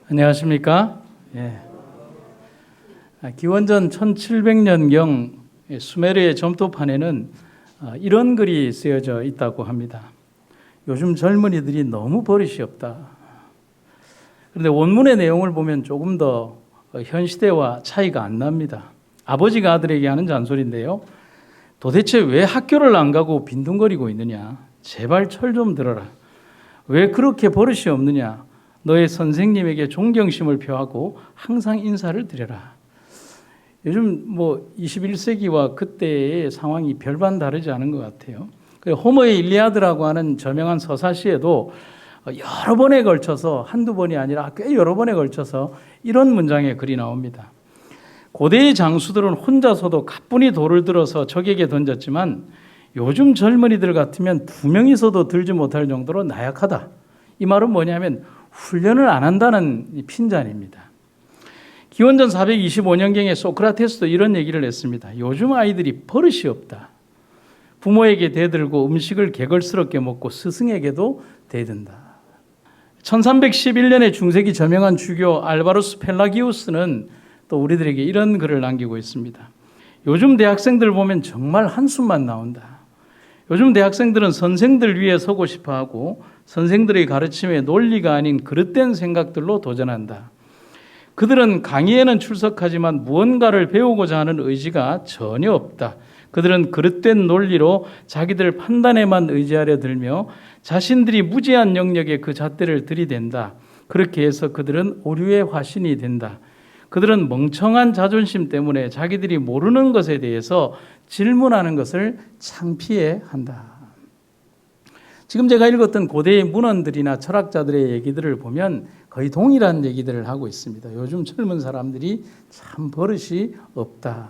안녕하십니까? 예. 기원전 1700년경 수메르의 점토판에는 이런 글이 쓰여져 있다고 합니다. 요즘 젊은이들이 너무 버릇이 없다. 그런데 원문의 내용을 보면 조금 더 현 시대와 차이가 안 납니다. 아버지가 아들에게 하는 잔소리인데요. 도대체 왜 학교를 안 가고 빈둥거리고 있느냐? 제발 철 좀 들어라. 왜 그렇게 버릇이 없느냐? 너의 선생님에게 존경심을 표하고 항상 인사를 드려라. 요즘 21세기와 그때의 상황이 별반 다르지 않은 것 같아요. 호머의 일리아드라고 하는 저명한 서사시에도 여러 번에 걸쳐서 한두 번이 아니라 꽤 여러 번에 걸쳐서 이런 문장의 글이 나옵니다. 고대의 장수들은 혼자서도 가뿐히 돌을 들어서 적에게 던졌지만 요즘 젊은이들 같으면 두 명이서도 들지 못할 정도로 나약하다. 이 말은 뭐냐면 훈련을 안 한다는 핀잔입니다. 기원전 425년경에 소크라테스도 이런 얘기를 했습니다. 요즘 아이들이 버릇이 없다. 부모에게 대들고 음식을 개걸스럽게 먹고 스승에게도 대든다. 1311년에 중세기 저명한 주교 알바루스 펠라기우스는 또 우리들에게 이런 글을 남기고 있습니다. 요즘 대학생들 보면 정말 한숨만 나온다. 요즘 대학생들은 선생들 위에 서고 싶어하고 선생들의 가르침에 논리가 아닌 그릇된 생각들로 도전한다. 그들은 강의에는 출석하지만 무언가를 배우고자 하는 의지가 전혀 없다. 그들은 그릇된 논리로 자기들 판단에만 의지하려 들며 자신들이 무지한 영역에 그 잣대를 들이댄다. 그렇게 해서 그들은 오류의 화신이 된다. 그들은 멍청한 자존심 때문에 자기들이 모르는 것에 대해서 질문하는 것을 창피해 한다. 지금 제가 읽었던 고대의 문헌들이나 철학자들의 얘기들을 보면 거의 동일한 얘기들을 하고 있습니다. 요즘 젊은 사람들이 참 버릇이 없다.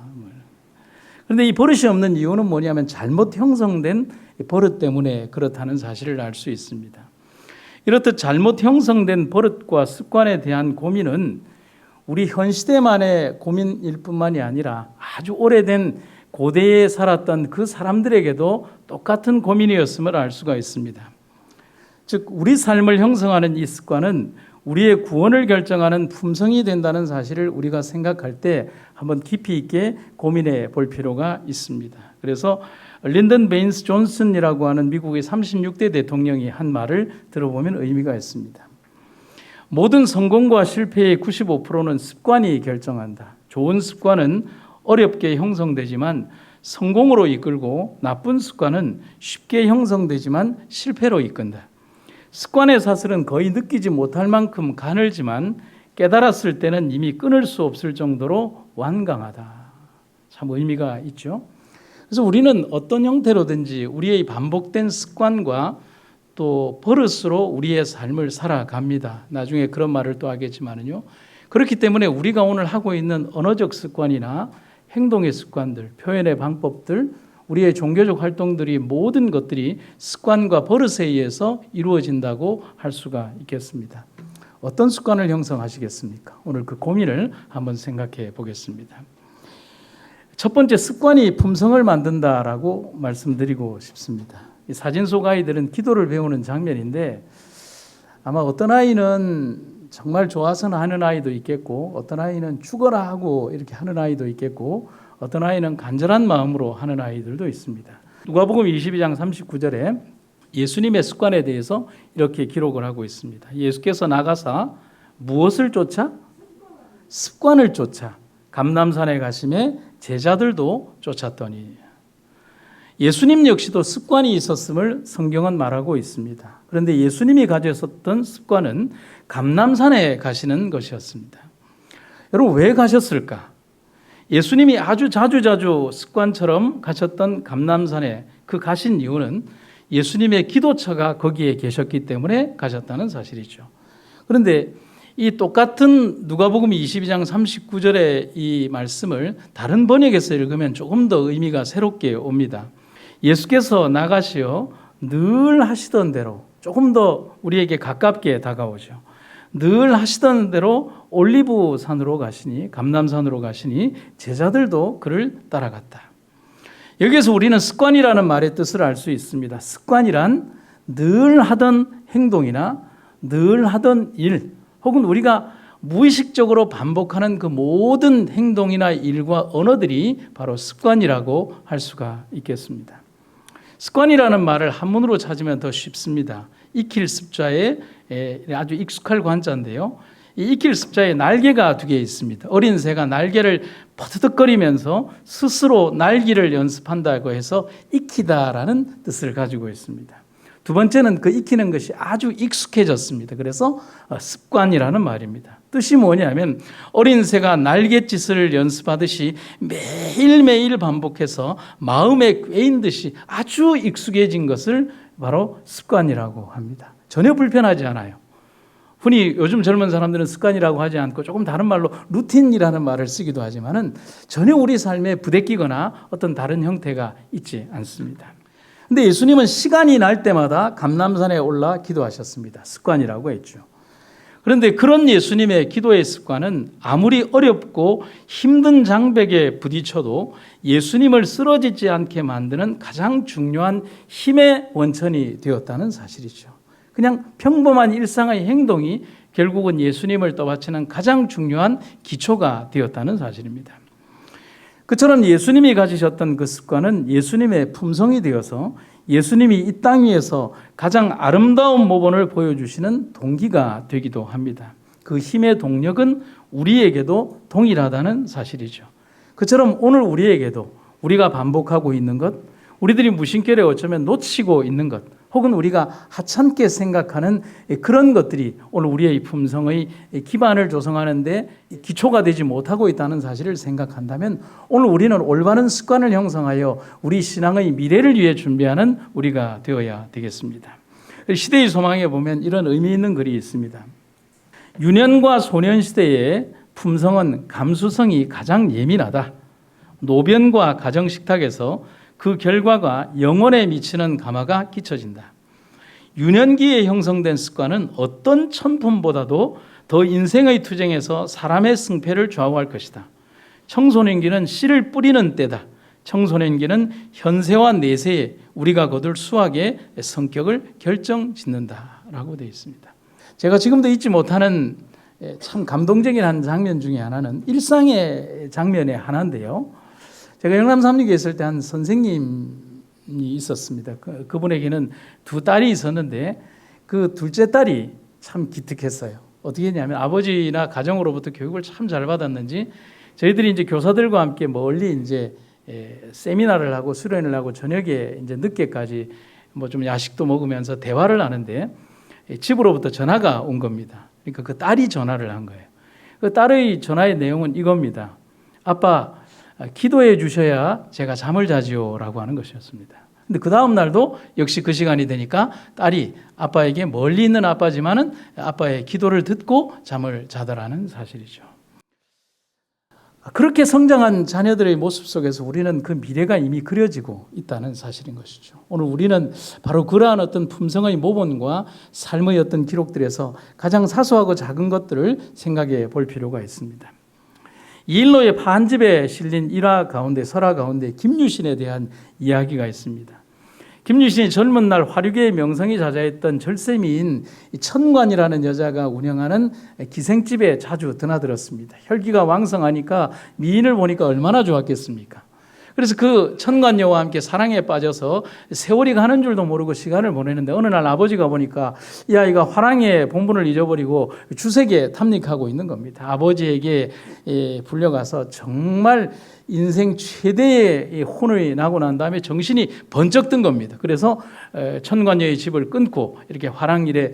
그런데 이 버릇이 없는 이유는 뭐냐면 잘못 형성된 버릇 때문에 그렇다는 사실을 알 수 있습니다. 이렇듯 잘못 형성된 버릇과 습관에 대한 고민은 우리 현 시대만의 고민일 뿐만이 아니라 아주 오래된 고대에 살았던 그 사람들에게도 똑같은 고민이었음을 알 수가 있습니다. 즉 우리 삶을 형성하는 이 습관은 우리의 구원을 결정하는 품성이 된다는 사실을 우리가 생각할 때 한번 깊이 있게 고민해 볼 필요가 있습니다. 그래서 린던 베인스 존슨이라고 하는 미국의 36대 대통령이 한 말을 들어보면 의미가 있습니다. 모든 성공과 실패의 95%는 습관이 결정한다. 좋은 습관은 어렵게 형성되지만 성공으로 이끌고 나쁜 습관은 쉽게 형성되지만 실패로 이끈다. 습관의 사슬은 거의 느끼지 못할 만큼 가늘지만 깨달았을 때는 이미 끊을 수 없을 정도로 완강하다. 참 의미가 있죠. 그래서 우리는 어떤 형태로든지 우리의 반복된 습관과 또 버릇으로 우리의 삶을 살아갑니다. 나중에 그런 말을 또 하겠지만요. 그렇기 때문에 우리가 오늘 하고 있는 언어적 습관이나 행동의 습관들, 표현의 방법들, 우리의 종교적 활동들이 모든 것들이 습관과 버릇에 의해서 이루어진다고 할 수가 있겠습니다. 어떤 습관을 형성하시겠습니까? 오늘 그 고민을 한번 생각해 보겠습니다. 첫 번째, 습관이 품성을 만든다라고 말씀드리고 싶습니다. 이 사진 속 아이들은 기도를 배우는 장면인데 아마 어떤 아이는 정말 좋아서는 하는 아이도 있겠고 어떤 아이는 죽어라 하고 이렇게 하는 아이도 있겠고 어떤 아이는 간절한 마음으로 하는 아이들도 있습니다. 누가복음 22장 39절에 예수님의 습관에 대해서 이렇게 기록을 하고 있습니다. 예수께서 나가사 무엇을 쫓아? 습관을 쫓아 감람산에 가심에 제자들도 쫓았더니. 예수님 역시도 습관이 있었음을 성경은 말하고 있습니다. 그런데 예수님이 가졌었던 습관은 감람산에 가시는 것이었습니다. 여러분 왜 가셨을까? 예수님이 아주 자주 습관처럼 가셨던 감람산에 그 가신 이유는 예수님의 기도처가 거기에 계셨기 때문에 가셨다는 사실이죠. 그런데 이 똑같은 누가복음 22장 39절의 이 말씀을 다른 번역에서 읽으면 조금 더 의미가 새롭게 옵니다. 예수께서 나가시어 늘 하시던 대로 조금 더 우리에게 가깝게 다가오죠. 늘 하시던 대로 올리브 산으로 가시니 감람산으로 가시니 제자들도 그를 따라갔다. 여기에서 우리는 습관이라는 말의 뜻을 알 수 있습니다. 습관이란 늘 하던 행동이나 늘 하던 일 혹은 우리가 무의식적으로 반복하는 그 모든 행동이나 일과 언어들이 바로 습관이라고 할 수가 있겠습니다. 습관이라는 말을 한문으로 찾으면 더 쉽습니다. 익힐 습자에 아주 익숙할 관자인데요. 이 익힐 습자에 날개가 두 개 있습니다. 어린 새가 날개를 퍼드덕거리면서 스스로 날기를 연습한다고 해서 익히다라는 뜻을 가지고 있습니다. 두 번째는 그 익히는 것이 아주 익숙해졌습니다. 그래서 습관이라는 말입니다. 뜻이 뭐냐면 어린 새가 날갯짓을 연습하듯이 매일매일 반복해서 마음에 꿰인 듯이 아주 익숙해진 것을 바로 습관이라고 합니다. 전혀 불편하지 않아요. 흔히 요즘 젊은 사람들은 습관이라고 하지 않고 조금 다른 말로 루틴이라는 말을 쓰기도 하지만은 전혀 우리 삶에 부대끼거나 어떤 다른 형태가 있지 않습니다. 근데 예수님은 시간이 날 때마다 감람산에 올라 기도하셨습니다. 습관이라고 했죠. 그런데 그런 예수님의 기도의 습관은 아무리 어렵고 힘든 장벽에 부딪혀도 예수님을 쓰러지지 않게 만드는 가장 중요한 힘의 원천이 되었다는 사실이죠. 그냥 평범한 일상의 행동이 결국은 예수님을 떠받치는 가장 중요한 기초가 되었다는 사실입니다. 그처럼 예수님이 가지셨던 그 습관은 예수님의 품성이 되어서 예수님이 이 땅 위에서 가장 아름다운 모범을 보여주시는 동기가 되기도 합니다. 그 힘의 동력은 우리에게도 동일하다는 사실이죠. 그처럼 오늘 우리에게도 우리가 반복하고 있는 것, 우리들이 무심결에 어쩌면 놓치고 있는 것, 혹은 우리가 하찮게 생각하는 그런 것들이 오늘 우리의 품성의 기반을 조성하는 데 기초가 되지 못하고 있다는 사실을 생각한다면 오늘 우리는 올바른 습관을 형성하여 우리 신앙의 미래를 위해 준비하는 우리가 되어야 되겠습니다. 시대의 소망에 보면 이런 의미 있는 글이 있습니다. 유년과 소년 시대의 품성은 감수성이 가장 예민하다. 노변과 가정식탁에서 그 결과가 영혼에 미치는 감화가 끼쳐진다. 유년기에 형성된 습관은 어떤 천품보다도 더 인생의 투쟁에서 사람의 승패를 좌우할 것이다. 청소년기는 씨를 뿌리는 때다. 청소년기는 현세와 내세에 우리가 거둘 수학의 성격을 결정짓는다라고 되어 있습니다. 제가 지금도 잊지 못하는 참 감동적인 한 장면 중에 하나는 일상의 장면의 하나인데요. 제가 영남 삼육에 있을 때 한 선생님이 있었습니다. 그분에게는 두 딸이 있었는데 그 둘째 딸이 참 기특했어요. 어떻게 했냐면 아버지나 가정으로부터 교육을 참 잘 받았는지 저희들이 이제 교사들과 함께 멀리 이제 세미나를 하고 수련을 하고 저녁에 이제 늦게까지 뭐 좀 야식도 먹으면서 대화를 하는데 집으로부터 전화가 온 겁니다. 그러니까 그 딸이 전화를 한 거예요. 그 딸의 전화의 내용은 이겁니다. 아빠, 기도해 주셔야 제가 잠을 자지요라고 하는 것이었습니다. 근데 그 다음 날도 역시 그 시간이 되니까 딸이 아빠에게 멀리 있는 아빠지만은 아빠의 기도를 듣고 잠을 자더라는 사실이죠. 그렇게 성장한 자녀들의 모습 속에서 우리는 그 미래가 이미 그려지고 있다는 사실인 것이죠. 오늘 우리는 바로 그러한 어떤 품성의 모본과 삶의 어떤 기록들에서 가장 사소하고 작은 것들을 생각해 볼 필요가 있습니다. 이일로의 판집에 실린 일화 가운데 설화 가운데 김유신에 대한 이야기가 있습니다. 김유신이 젊은 날 화류계의 명성이 자자했던 절세미인 천관이라는 여자가 운영하는 기생집에 자주 드나들었습니다. 혈기가 왕성하니까 미인을 보니까 얼마나 좋았겠습니까? 그래서 그 천관녀와 함께 사랑에 빠져서 세월이 가는 줄도 모르고 시간을 보내는데 어느 날 아버지가 보니까 이 아이가 화랑의 본분을 잊어버리고 주색에 탐닉하고 있는 겁니다. 아버지에게 불려가서 정말 인생 최대의 혼이 나고 난 다음에 정신이 번쩍 든 겁니다. 그래서 천관녀의 집을 끊고 이렇게 화랑일에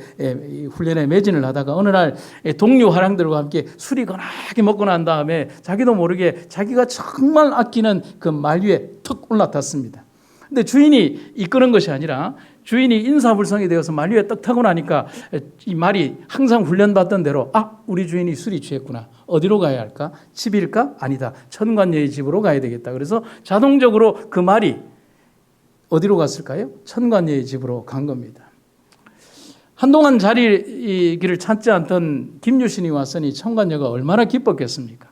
훈련에 매진을 하다가 어느 날 동료 화랑들과 함께 술이 거나하게 먹고 난 다음에 자기도 모르게 자기가 정말 아끼는 그 말 위에 턱 올라탔습니다. 근데 주인이 이끄는 것이 아니라 주인이 인사불성이 되어서 말 위에 떡 타고 나니까 이 말이 항상 훈련받던 대로 우리 주인이 술이 취했구나. 어디로 가야 할까? 집일까? 아니다. 천관녀의 집으로 가야 되겠다. 그래서 자동적으로 그 말이 어디로 갔을까요? 천관녀의 집으로 간 겁니다. 한동안 자리를 찾지 않던 김유신이 왔으니 천관녀가 얼마나 기뻤겠습니까?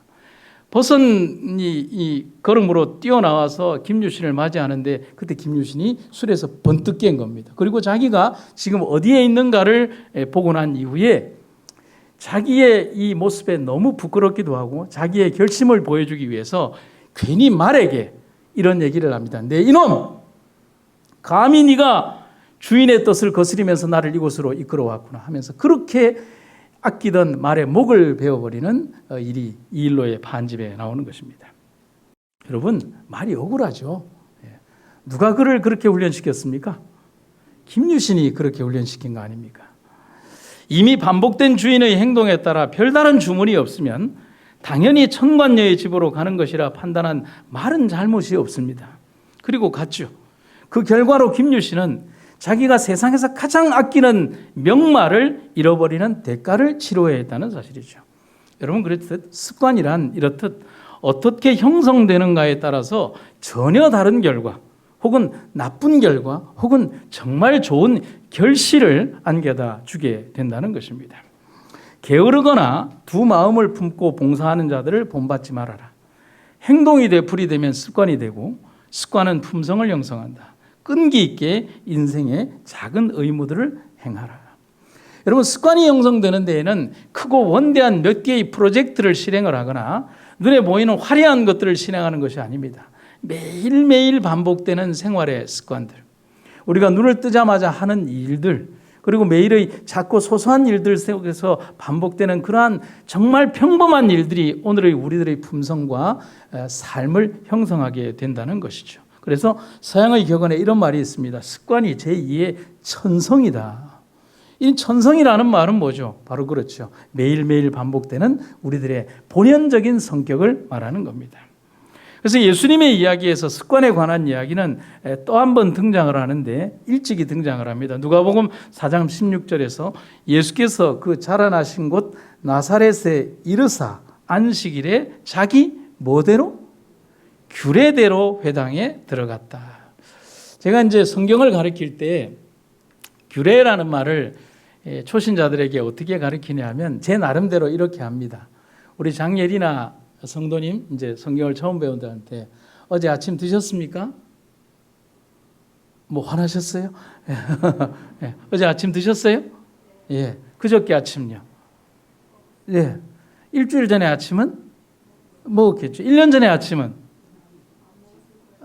버선이 이 걸음으로 뛰어나와서 김유신을 맞이하는데 그때 김유신이 술에서 번뜩 깬 겁니다. 그리고 자기가 지금 어디에 있는가를 보고 난 이후에 자기의 이 모습에 너무 부끄럽기도 하고 자기의 결심을 보여주기 위해서 괜히 말에게 이런 얘기를 합니다. 내 이놈! 감히 네가 주인의 뜻을 거스리면서 나를 이곳으로 이끌어왔구나 하면서 그렇게 아끼던 말의 목을 베어버리는 일이 이 일로의 반집에 나오는 것입니다. 여러분, 말이 억울하죠. 누가 그를 그렇게 훈련시켰습니까? 김유신이 그렇게 훈련시킨 거 아닙니까? 이미 반복된 주인의 행동에 따라 별다른 주문이 없으면 당연히 천관녀의 집으로 가는 것이라 판단한 말은 잘못이 없습니다. 그리고 갔죠. 그 결과로 김유신은 자기가 세상에서 가장 아끼는 명말을 잃어버리는 대가를 치러야 했다는 사실이죠. 여러분, 그렇듯 습관이란 이렇듯 어떻게 형성되는가에 따라서 전혀 다른 결과 혹은 나쁜 결과 혹은 정말 좋은 결실을 안겨다 주게 된다는 것입니다. 게으르거나 두 마음을 품고 봉사하는 자들을 본받지 말아라. 행동이 되풀이 되면 습관이 되고 습관은 품성을 형성한다. 끈기 있게 인생의 작은 의무들을 행하라. 여러분, 습관이 형성되는 데에는 크고 원대한 몇 개의 프로젝트를 실행을 하거나 눈에 보이는 화려한 것들을 실행하는 것이 아닙니다. 매일매일 반복되는 생활의 습관들, 우리가 눈을 뜨자마자 하는 일들, 그리고 매일의 작고 소소한 일들 속에서 반복되는 그러한 정말 평범한 일들이 오늘의 우리들의 품성과 삶을 형성하게 된다는 것이죠. 그래서 서양의 격언에 이런 말이 있습니다. 습관이 제2의 천성이다. 이 천성이라는 말은 뭐죠? 바로 그렇죠. 매일매일 반복되는 우리들의 본연적인 성격을 말하는 겁니다. 그래서 예수님의 이야기에서 습관에 관한 이야기는 또 한 번 등장을 하는데 일찍이 등장을 합니다. 누가복음 4장 16절에서 예수께서 그 자라나신 곳 나사렛에 이르사 안식일에 자기 뭐대로? 규례대로 회당에 들어갔다. 제가 이제 성경을 가르칠 때 규례라는 말을 초신자들에게 어떻게 가르치냐 하면 제 나름대로 이렇게 합니다. 우리 장예리나 성도님, 이제 성경을 처음 배운 분한테 어제 아침 드셨습니까? 뭐 화나셨어요? 예. 어제 아침 드셨어요? 예. 그저께 아침요? 예. 일주일 전에 아침은 먹었겠죠. 1년 전에 아침은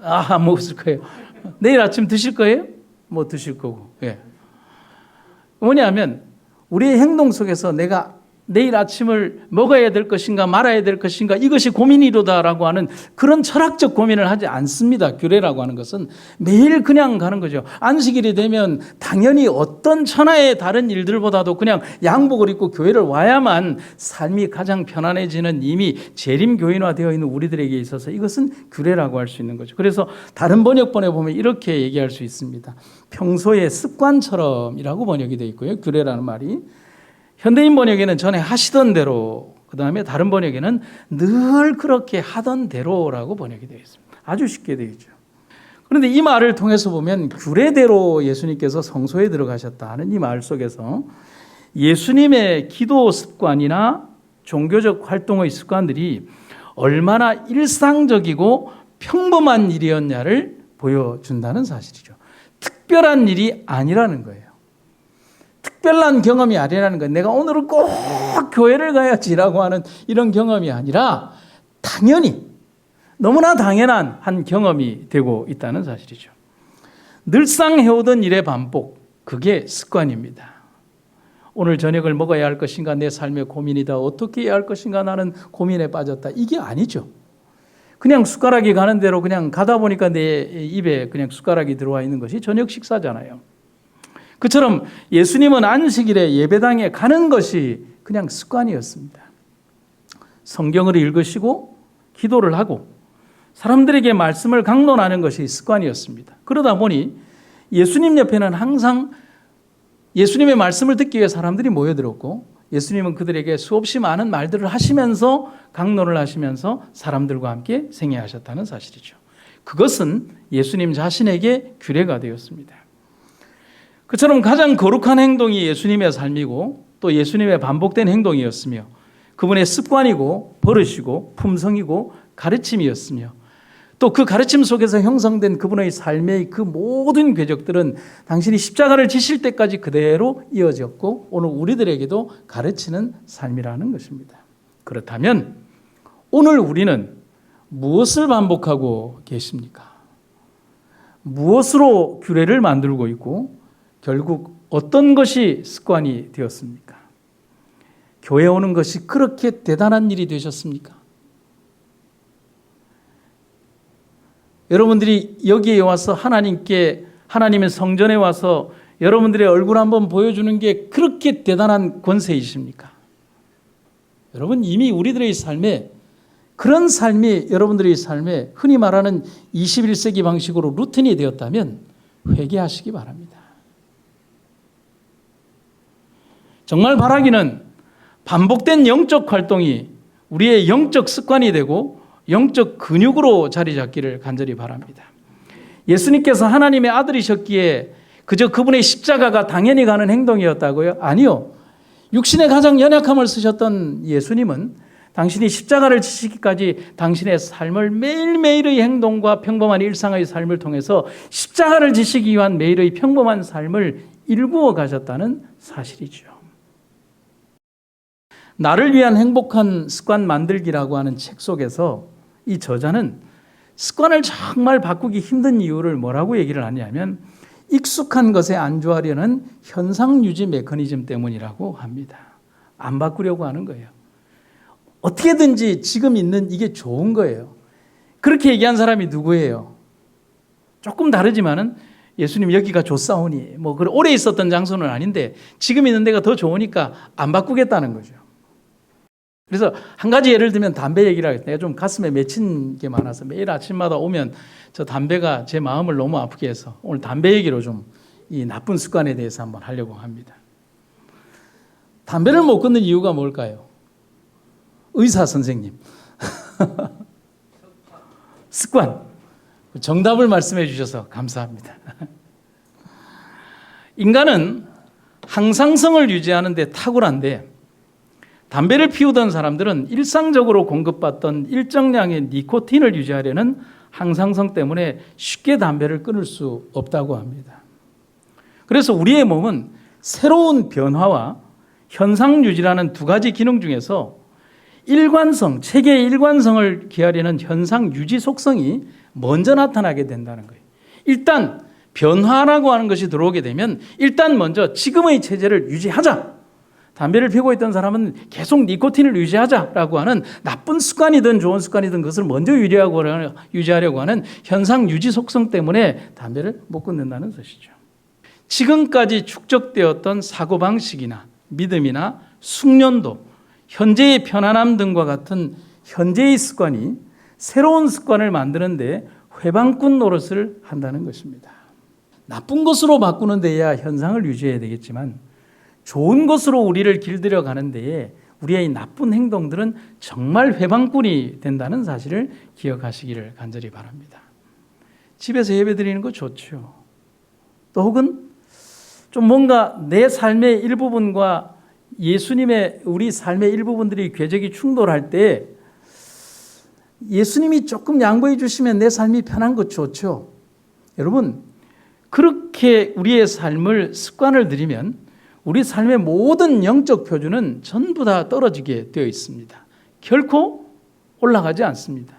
안 먹었을 거예요. 내일 아침 드실 거예요? 뭐 드실 거고. 예. 뭐냐면 우리의 행동 속에서 내가 내일 아침을 먹어야 될 것인가 말아야 될 것인가 이것이 고민이로다라고 하는 그런 철학적 고민을 하지 않습니다. 규례라고 하는 것은 매일 그냥 가는 거죠. 안식일이 되면 당연히 어떤 천하의 다른 일들보다도 그냥 양복을 입고 교회를 와야만 삶이 가장 편안해지는 이미 재림교인화되어 있는 우리들에게 있어서 이것은 규례라고 할 수 있는 거죠. 그래서 다른 번역본에 보면 이렇게 얘기할 수 있습니다. 평소의 습관처럼이라고 번역이 되어 있고요. 규례라는 말이. 현대인 번역에는 전에 하시던 대로, 그 다음에 다른 번역에는 늘 그렇게 하던 대로라고 번역이 되어 있습니다. 아주 쉽게 되어 있죠. 그런데 이 말을 통해서 보면 규례대로 예수님께서 성소에 들어가셨다 하는 이 말 속에서 예수님의 기도 습관이나 종교적 활동의 습관들이 얼마나 일상적이고 평범한 일이었냐를 보여준다는 사실이죠. 특별한 일이 아니라는 거예요. 특별한 경험이 아니라는 건 내가 오늘은 꼭 교회를 가야지라고 하는 이런 경험이 아니라 당연히 너무나 당연한 한 경험이 되고 있다는 사실이죠. 늘상 해오던 일의 반복, 그게 습관입니다. 오늘 저녁을 먹어야 할 것인가 내 삶의 고민이다. 어떻게 해야 할 것인가 나는 고민에 빠졌다. 이게 아니죠. 그냥 숟가락이 가는 대로 그냥 가다 보니까 내 입에 그냥 숟가락이 들어와 있는 것이 저녁 식사잖아요. 그처럼 예수님은 안식일에 예배당에 가는 것이 그냥 습관이었습니다. 성경을 읽으시고 기도를 하고 사람들에게 말씀을 강론하는 것이 습관이었습니다. 그러다 보니 예수님 옆에는 항상 예수님의 말씀을 듣기 위해 사람들이 모여들었고 예수님은 그들에게 수없이 많은 말들을 하시면서 강론을 하시면서 사람들과 함께 생애하셨다는 사실이죠. 그것은 예수님 자신에게 규례가 되었습니다. 그처럼 가장 거룩한 행동이 예수님의 삶이고 또 예수님의 반복된 행동이었으며 그분의 습관이고 버릇이고 품성이고 가르침이었으며 또 그 가르침 속에서 형성된 그분의 삶의 그 모든 궤적들은 당신이 십자가를 지실 때까지 그대로 이어졌고 오늘 우리들에게도 가르치는 삶이라는 것입니다. 그렇다면 오늘 우리는 무엇을 반복하고 계십니까? 무엇으로 규례를 만들고 있고 결국 어떤 것이 습관이 되었습니까? 교회 오는 것이 그렇게 대단한 일이 되셨습니까? 여러분들이 여기에 와서 하나님의 성전에 와서 여러분들의 얼굴 한번 보여주는 게 그렇게 대단한 권세이십니까? 여러분 이미 우리들의 삶에 그런 삶이 여러분들의 삶에 흔히 말하는 21세기 방식으로 루틴이 되었다면 회개하시기 바랍니다. 정말 바라기는 반복된 영적 활동이 우리의 영적 습관이 되고 영적 근육으로 자리 잡기를 간절히 바랍니다. 예수님께서 하나님의 아들이셨기에 그저 그분의 십자가가 당연히 가는 행동이었다고요? 아니요. 육신의 가장 연약함을 쓰셨던 예수님은 당신이 십자가를 지시기까지 당신의 삶을 매일매일의 행동과 평범한 일상의 삶을 통해서 십자가를 지시기 위한 매일의 평범한 삶을 일구어 가셨다는 사실이죠. 나를 위한 행복한 습관 만들기라고 하는 책 속에서 이 저자는 습관을 정말 바꾸기 힘든 이유를 뭐라고 얘기를 하냐면 익숙한 것에 안주하려는 현상 유지 메커니즘 때문이라고 합니다. 안 바꾸려고 하는 거예요. 어떻게든지 지금 있는 이게 좋은 거예요. 그렇게 얘기한 사람이 누구예요? 조금 다르지만은 예수님 여기가 좋사오니 뭐 오래 있었던 장소는 아닌데 지금 있는 데가 더 좋으니까 안 바꾸겠다는 거죠. 그래서 한 가지 예를 들면 담배 얘기를 하겠다. 내가 좀 가슴에 맺힌 게 많아서 매일 아침마다 오면 저 담배가 제 마음을 너무 아프게 해서 오늘 담배 얘기로 좀 이 나쁜 습관에 대해서 한번 하려고 합니다. 담배를 못 끊는 이유가 뭘까요? 의사 선생님. 습관. 정답을 말씀해 주셔서 감사합니다. 인간은 항상성을 유지하는 데 탁월한데 담배를 피우던 사람들은 일상적으로 공급받던 일정량의 니코틴을 유지하려는 항상성 때문에 쉽게 담배를 끊을 수 없다고 합니다. 그래서 우리의 몸은 새로운 변화와 현상 유지라는 두 가지 기능 중에서 일관성, 체계의 일관성을 기하려는 현상 유지 속성이 먼저 나타나게 된다는 거예요. 일단 변화라고 하는 것이 들어오게 되면 일단 먼저 지금의 체제를 유지하자. 담배를 피우고 있던 사람은 계속 니코틴을 유지하자라고 하는 나쁜 습관이든 좋은 습관이든 그것을 먼저 유지하려고 하는 현상 유지 속성 때문에 담배를 못 끊는다는 것이죠. 지금까지 축적되었던 사고방식이나 믿음이나 숙련도, 현재의 편안함 등과 같은 현재의 습관이 새로운 습관을 만드는데 회방꾼 노릇을 한다는 것입니다. 나쁜 것으로 바꾸는 데야 현상을 유지해야 되겠지만 좋은 것으로 우리를 길들여 가는 데에 우리의 나쁜 행동들은 정말 회방꾼이 된다는 사실을 기억하시기를 간절히 바랍니다. 집에서 예배 드리는 거 좋죠. 또 혹은 좀 뭔가 내 삶의 일부분과 예수님의 우리 삶의 일부분들이 궤적이 충돌할 때 예수님이 조금 양보해 주시면 내 삶이 편한 것 좋죠. 여러분, 그렇게 우리의 삶을 습관을 들이면 우리 삶의 모든 영적 표준은 전부 다 떨어지게 되어 있습니다. 결코 올라가지 않습니다.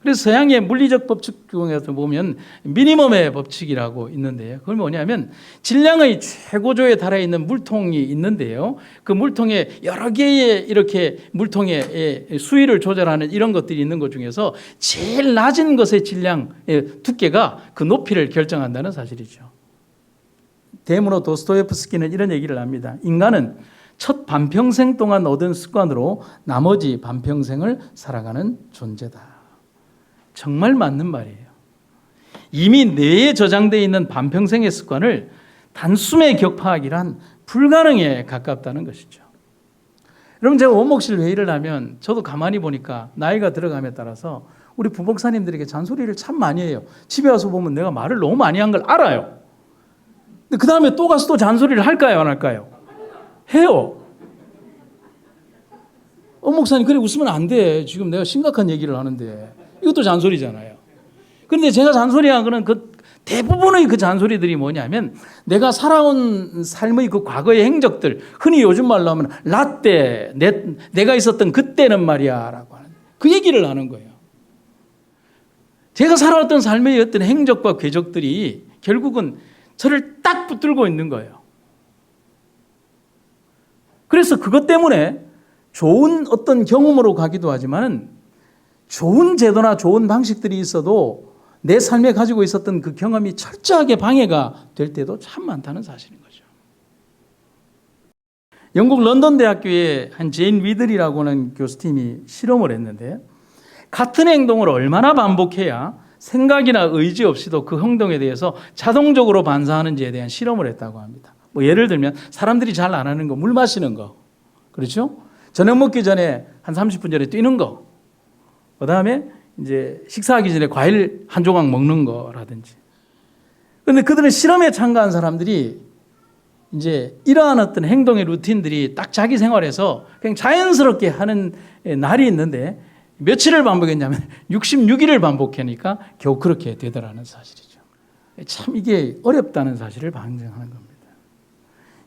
그래서 서양의 물리적 법칙 중에서 보면 미니멈의 법칙이라고 있는데요. 그건 뭐냐면 질량의 최고조에 달해있는 물통이 있는데요. 그 물통에 여러 개의 이렇게 물통의 수위를 조절하는 이런 것들이 있는 것 중에서 제일 낮은 것의 질량의 두께가 그 높이를 결정한다는 사실이죠. 대문호 도스토옙스키는 이런 얘기를 합니다. 인간은 첫 반평생 동안 얻은 습관으로 나머지 반평생을 살아가는 존재다. 정말 맞는 말이에요. 이미 뇌에 저장되어 있는 반평생의 습관을 단숨에 격파하기란 불가능에 가깝다는 것이죠. 여러분, 제가 원목실 회의를 하면 저도 가만히 보니까 나이가 들어감에 따라서 우리 부목사님들에게 잔소리를 참 많이 해요. 집에 와서 보면 내가 말을 너무 많이 한 걸 알아요. 근데 그 다음에 또 가서 또 잔소리를 할까요, 안 할까요? 해요. 목사님, 그래 웃으면 안 돼. 지금 내가 심각한 얘기를 하는데. 이것도 잔소리잖아요. 그런데 제가 잔소리한 거는 대부분의 그 잔소리들이 뭐냐면 내가 살아온 삶의 그 과거의 행적들, 흔히 요즘 말로 하면 라떼, 내가 있었던 그때는 말이야 라고 하는 그 얘기를 하는 거예요. 제가 살아왔던 삶의 어떤 행적과 궤적들이 결국은 저를 딱 붙들고 있는 거예요. 그래서 그것 때문에 좋은 어떤 경험으로 가기도 하지만 좋은 제도나 좋은 방식들이 있어도 내 삶에 가지고 있었던 그 경험이 철저하게 방해가 될 때도 참 많다는 사실인 거죠. 영국 런던 대학교의 한 제인 위들이라고 하는 교수팀이 실험을 했는데 같은 행동을 얼마나 반복해야 생각이나 의지 없이도 그 행동에 대해서 자동적으로 반사하는지에 대한 실험을 했다고 합니다. 뭐 예를 들면 사람들이 잘 안 하는 거, 물 마시는 거, 그렇죠? 저녁 먹기 전에 한 30분 전에 뛰는 거, 그 다음에 이제 식사하기 전에 과일 한 조각 먹는 거라든지. 그런데 그들은 실험에 참가한 사람들이 이제 이러한 어떤 행동의 루틴들이 딱 자기 생활에서 그냥 자연스럽게 하는 날이 있는데 며칠을 반복했냐면 66일을 반복하니까 겨우 그렇게 되더라는 사실이죠. 참 이게 어렵다는 사실을 방증하는 겁니다.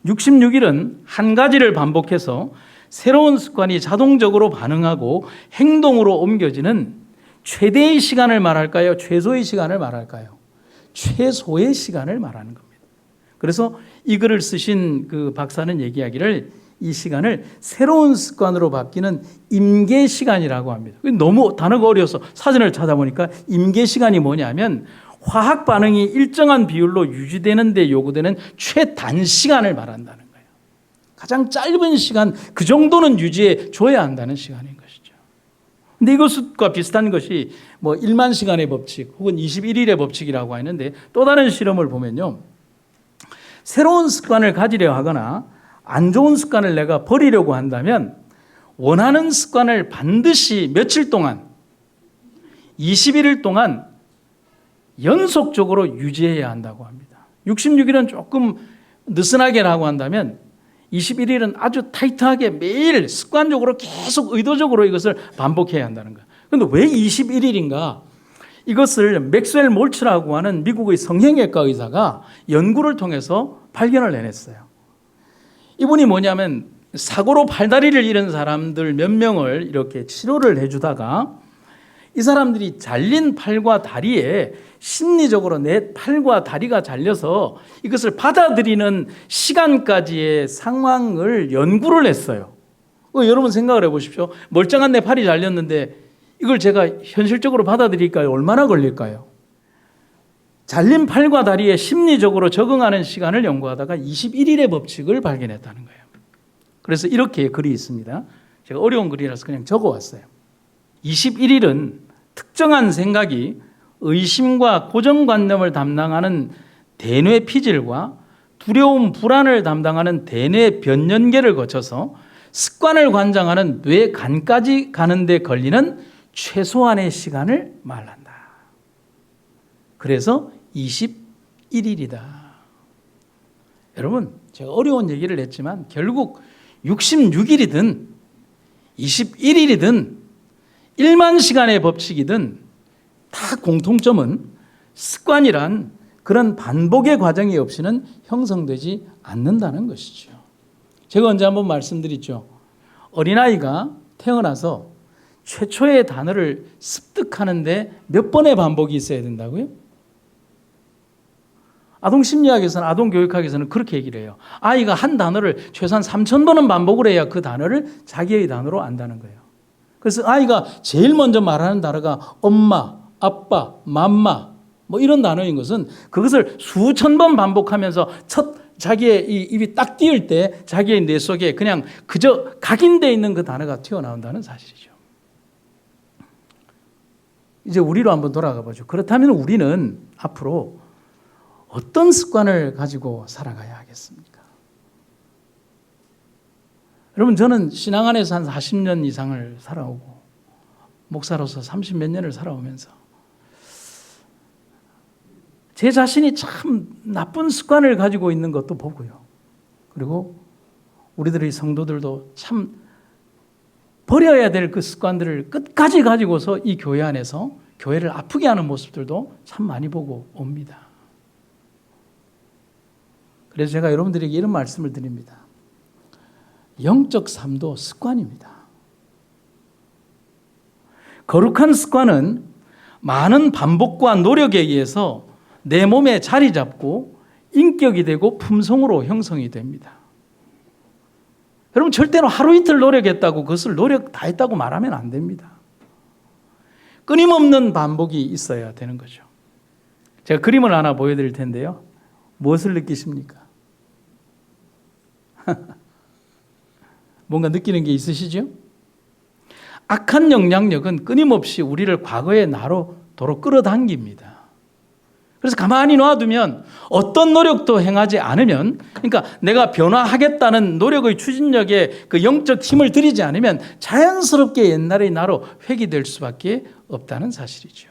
66일은 한 가지를 반복해서 새로운 습관이 자동적으로 반응하고 행동으로 옮겨지는 최대의 시간을 말할까요? 최소의 시간을 말할까요? 최소의 시간을 말하는 겁니다. 그래서 이 글을 쓰신 그 박사는 얘기하기를 이 시간을 새로운 습관으로 바뀌는 임계 시간이라고 합니다. 너무 단어가 어려워서 사전을 찾아보니까 임계 시간이 뭐냐면 화학 반응이 일정한 비율로 유지되는 데 요구되는 최단시간을 말한다는 거예요. 가장 짧은 시간, 그 정도는 유지해 줘야 한다는 시간인 것이죠. 근데 이것과 비슷한 것이 뭐 1만 시간의 법칙 혹은 21일의 법칙이라고 하는데 또 다른 실험을 보면요. 새로운 습관을 가지려 하거나 안 좋은 습관을 내가 버리려고 한다면 원하는 습관을 반드시 며칠 동안 21일 동안 연속적으로 유지해야 한다고 합니다. 66일은 조금 느슨하게라고 한다면 21일은 아주 타이트하게 매일 습관적으로 계속 의도적으로 이것을 반복해야 한다는 거예요. 그런데 왜 21일인가? 이것을 맥스웰 몰츠라고 하는 미국의 성형외과 의사가 연구를 통해서 발견을 해냈어요. 이분이 뭐냐면 사고로 팔다리를 잃은 사람들 몇 명을 이렇게 치료를 해주다가 이 사람들이 잘린 팔과 다리에 심리적으로 내 팔과 다리가 잘려서 이것을 받아들이는 시간까지의 상황을 연구를 했어요. 여러분 생각을 해보십시오. 멀쩡한 내 팔이 잘렸는데 이걸 제가 현실적으로 받아들일까요? 얼마나 걸릴까요? 잘린 팔과 다리에 심리적으로 적응하는 시간을 연구하다가 21일의 법칙을 발견했다는 거예요. 그래서 이렇게 글이 있습니다. 제가 어려운 글이라서 그냥 적어왔어요. 21일은 특정한 생각이 의심과 고정관념을 담당하는 대뇌 피질과 두려움, 불안을 담당하는 대뇌 변연계를 거쳐서 습관을 관장하는 뇌간까지 가는 데 걸리는 최소한의 시간을 말한다. 그래서 21일이다. 여러분, 제가 어려운 얘기를 했지만 결국 66일이든 21일이든 1만 시간의 법칙이든 다 공통점은 습관이란 그런 반복의 과정이 없이는 형성되지 않는다는 것이죠. 제가 언제 한번 말씀드렸죠. 어린아이가 태어나서 최초의 단어를 습득하는데 몇 번의 반복이 있어야 된다고요? 아동심리학에서는, 아동교육학에서는 그렇게 얘기를 해요. 아이가 한 단어를 최소한 3,000번은 반복을 해야 그 단어를 자기의 단어로 안다는 거예요. 그래서 아이가 제일 먼저 말하는 단어가 엄마, 아빠, 맘마 뭐 이런 단어인 것은 그것을 수천 번 반복하면서 자기의 이 입이 딱 띄울 때 자기의 뇌 속에 그냥 그저 각인되어 있는 그 단어가 튀어나온다는 사실이죠. 이제 우리로 한번 돌아가 보죠. 그렇다면 우리는 앞으로 어떤 습관을 가지고 살아가야 하겠습니까? 여러분, 저는 신앙 안에서 한 40년 이상을 살아오고 목사로서 30몇 년을 살아오면서 제 자신이 참 나쁜 습관을 가지고 있는 것도 보고요. 그리고 우리들의 성도들도 참 버려야 될 그 습관들을 끝까지 가지고서 이 교회 안에서 교회를 아프게 하는 모습들도 참 많이 보고 옵니다. 그래서 제가 여러분들에게 이런 말씀을 드립니다. 영적 삶도 습관입니다. 거룩한 습관은 많은 반복과 노력에 의해서 내 몸에 자리 잡고 인격이 되고 품성으로 형성이 됩니다. 여러분 절대로 하루 이틀 노력했다고 그것을 노력 다 했다고 말하면 안 됩니다. 끊임없는 반복이 있어야 되는 거죠. 제가 그림을 하나 보여드릴 텐데요. 무엇을 느끼십니까? 뭔가 느끼는 게 있으시죠? 악한 영향력은 끊임없이 우리를 과거의 나로 도로 끌어당깁니다. 그래서 가만히 놔두면 어떤 노력도 행하지 않으면, 그러니까 내가 변화하겠다는 노력의 추진력에 그 영적 힘을 들이지 않으면 자연스럽게 옛날의 나로 회귀될 수밖에 없다는 사실이죠.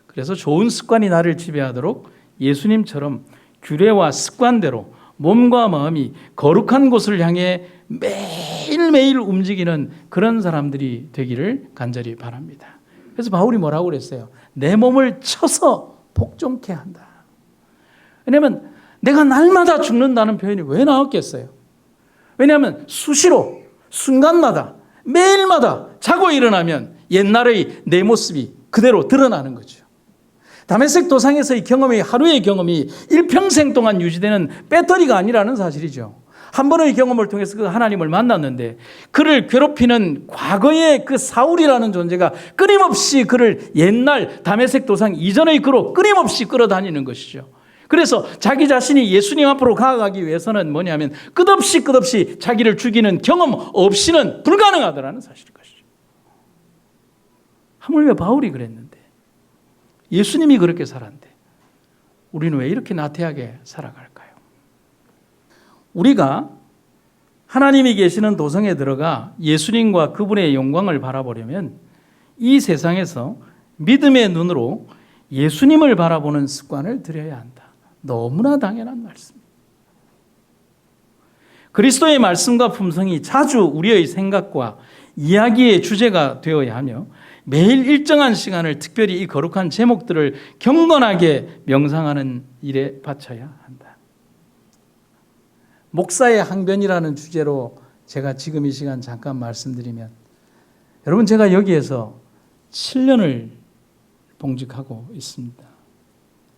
그래서 좋은 습관이 나를 지배하도록 예수님처럼 규례와 습관대로 몸과 마음이 거룩한 곳을 향해 매일매일 움직이는 그런 사람들이 되기를 간절히 바랍니다. 그래서 바울이 뭐라고 그랬어요? 내 몸을 쳐서 복종케 한다. 왜냐하면 내가 날마다 죽는다는 표현이 왜 나왔겠어요? 왜냐하면 수시로 순간마다 매일마다 자고 일어나면 옛날의 내 모습이 그대로 드러나는 거죠. 다메섹 도상에서의 경험이 하루의 경험이 일평생 동안 유지되는 배터리가 아니라는 사실이죠. 한 번의 경험을 통해서 그 하나님을 만났는데 그를 괴롭히는 과거의 그 사울이라는 존재가 끊임없이 그를 옛날 다메섹 도상 이전의 그로 끊임없이 끌어다니는 것이죠. 그래서 자기 자신이 예수님 앞으로 가기 위해서는 뭐냐면 끝없이 자기를 죽이는 경험 없이는 불가능하다는 사실인 것이죠. 하물며 바울이 그랬는데 예수님이 그렇게 살았는데 우리는 왜 이렇게 나태하게 살아갈까요? 우리가 하나님이 계시는 도성에 들어가 예수님과 그분의 영광을 바라보려면 이 세상에서 믿음의 눈으로 예수님을 바라보는 습관을 들여야 한다. 너무나 당연한 말씀입니다. 그리스도의 말씀과 품성이 자주 우리의 생각과 이야기의 주제가 되어야 하며 매일 일정한 시간을 특별히 이 거룩한 제목들을 경건하게 명상하는 일에 바쳐야 한다. 목사의 항변이라는 주제로 제가 지금 이 시간 잠깐 말씀드리면 여러분 제가 여기에서 7년을 봉직하고 있습니다.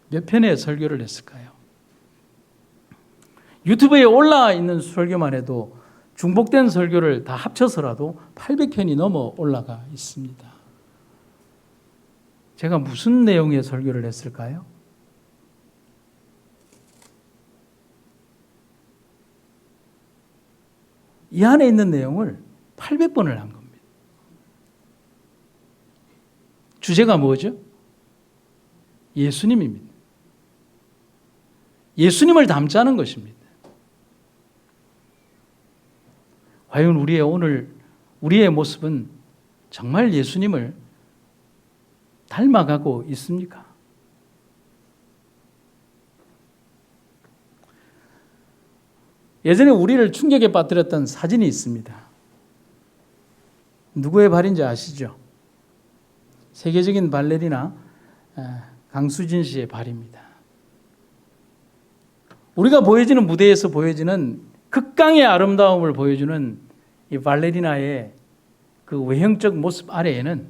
몇 편의 설교를 했을까요? 유튜브에 올라와 있는 설교만 해도 중복된 설교를 다 합쳐서라도 800편이 넘어 올라가 있습니다. 제가 무슨 내용의 설교를 했을까요? 이 안에 있는 내용을 800번을 한 겁니다. 주제가 뭐죠? 예수님입니다. 예수님을 닮자는 것입니다. 과연 우리의 모습은 정말 예수님을 닮아가고 있습니까? 예전에 우리를 충격에 빠뜨렸던 사진이 있습니다. 누구의 발인지 아시죠? 세계적인 발레리나 강수진 씨의 발입니다. 우리가 보여지는 무대에서 보여지는 극강의 아름다움을 보여주는 이 발레리나의 그 외형적 모습 아래에는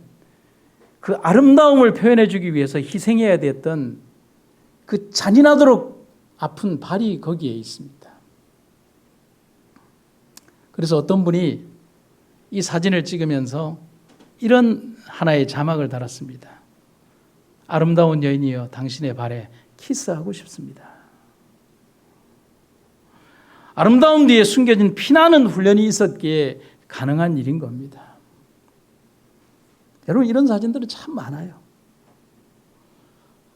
그 아름다움을 표현해주기 위해서 희생해야 됐던 그 잔인하도록 아픈 발이 거기에 있습니다. 그래서 어떤 분이 이 사진을 찍으면서 이런 하나의 자막을 달았습니다. 아름다운 여인이여 당신의 발에 키스하고 싶습니다. 아름다움 뒤에 숨겨진 피나는 훈련이 있었기에 가능한 일인 겁니다. 여러분 이런 사진들은 참 많아요.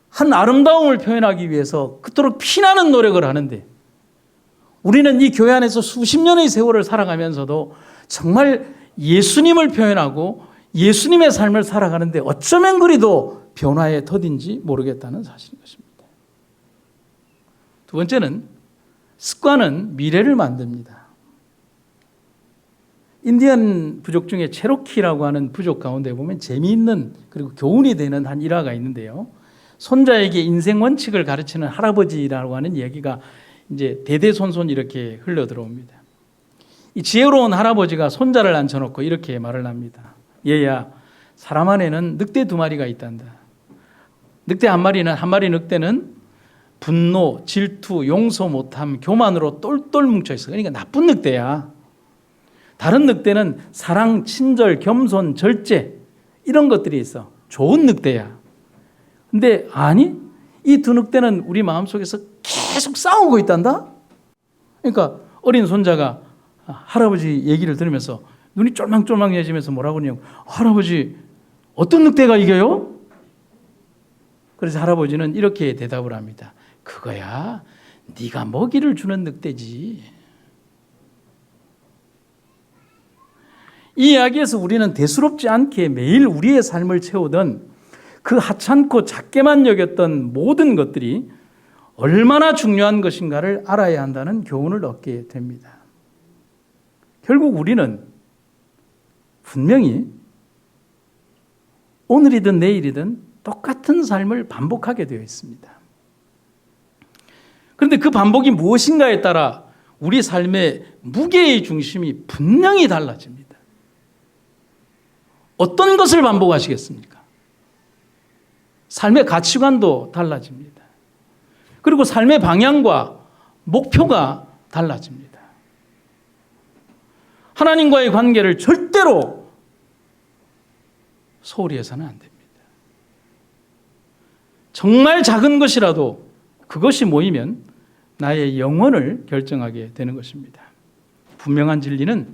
한 아름다움을 표현하기 위해서 그토록 피나는 노력을 하는데 우리는 이 교회 안에서 수십 년의 세월을 살아가면서도 정말 예수님을 표현하고 예수님의 삶을 살아가는데 어쩌면 그리도 변화의 덫인지 모르겠다는 사실인 것입니다. 두 번째는 습관은 미래를 만듭니다. 인디언 부족 중에 체로키라고 하는 부족 가운데 보면 재미있는 그리고 교훈이 되는 한 일화가 있는데요. 손자에게 인생 원칙을 가르치는 할아버지라고 하는 이야기가 이제 대대손손 이렇게 흘러 들어옵니다. 이 지혜로운 할아버지가 손자를 앉혀놓고 이렇게 말을 합니다. 얘야, 사람 안에는 늑대 2마리가 있단다. 늑대 한 마리 늑대는 분노, 질투, 용서 못함, 교만으로 똘똘 뭉쳐있어. 그러니까 나쁜 늑대야. 다른 늑대는 사랑, 친절, 겸손, 절제 이런 것들이 있어. 좋은 늑대야. 근데 아니, 이 2늑대는 우리 마음속에서 계속 싸우고 있단다. 그러니까 어린 손자가 할아버지 얘기를 들으면서 눈이 쫄망쫄망해지면서 뭐라고 하냐고, 할아버지 어떤 늑대가 이겨요? 그래서 할아버지는 이렇게 대답을 합니다. 그거야 네가 먹이를 주는 늑대지. 이 이야기에서 우리는 대수롭지 않게 매일 우리의 삶을 채우던 그 하찮고 작게만 여겼던 모든 것들이 얼마나 중요한 것인가를 알아야 한다는 교훈을 얻게 됩니다. 결국 우리는 분명히 오늘이든 내일이든 똑같은 삶을 반복하게 되어 있습니다. 그런데 그 반복이 무엇인가에 따라 우리 삶의 무게의 중심이 분명히 달라집니다. 어떤 것을 반복하시겠습니까? 삶의 가치관도 달라집니다. 그리고 삶의 방향과 목표가 달라집니다. 하나님과의 관계를 절대로 소홀히 해서는 안 됩니다. 정말 작은 것이라도 그것이 모이면 나의 영혼을 결정하게 되는 것입니다. 분명한 진리는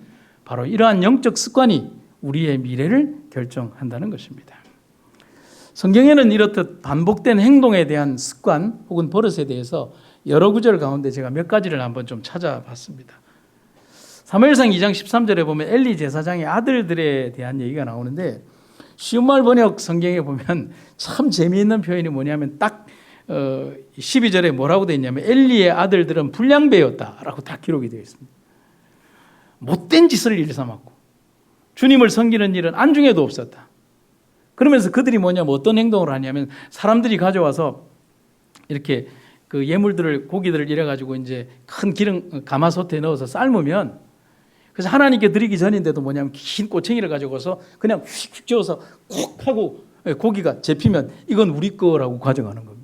바로 이러한 영적 습관이 우리의 미래를 결정한다는 것입니다. 성경에는 이렇듯 반복된 행동에 대한 습관 혹은 버릇에 대해서 여러 구절 가운데 제가 몇 가지를 한번 좀 찾아봤습니다. 사무엘상 2장 13절에 보면 엘리 제사장의 아들들에 대한 얘기가 나오는데 쉬운 말 번역 성경에 보면 참 재미있는 표현이 뭐냐면 딱 12절에 뭐라고 되어 있냐면 엘리의 아들들은 불량배였다라고 딱 기록이 되어 있습니다. 못된 짓을 일삼았고 주님을 섬기는 일은 안중에도 없었다. 그러면서 그들이 뭐냐면 어떤 행동을 하냐면 사람들이 가져와서 이렇게 그 예물들을 고기들을 이래가지고 이제 큰 기름 가마솥에 넣어서 삶으면 그래서 하나님께 드리기 전인데도 뭐냐면 긴 꼬챙이를 가져가서 그냥 휙휙 쥐어서 콕 하고 고기가 잡히면 이건 우리 거라고 가져가는 겁니다.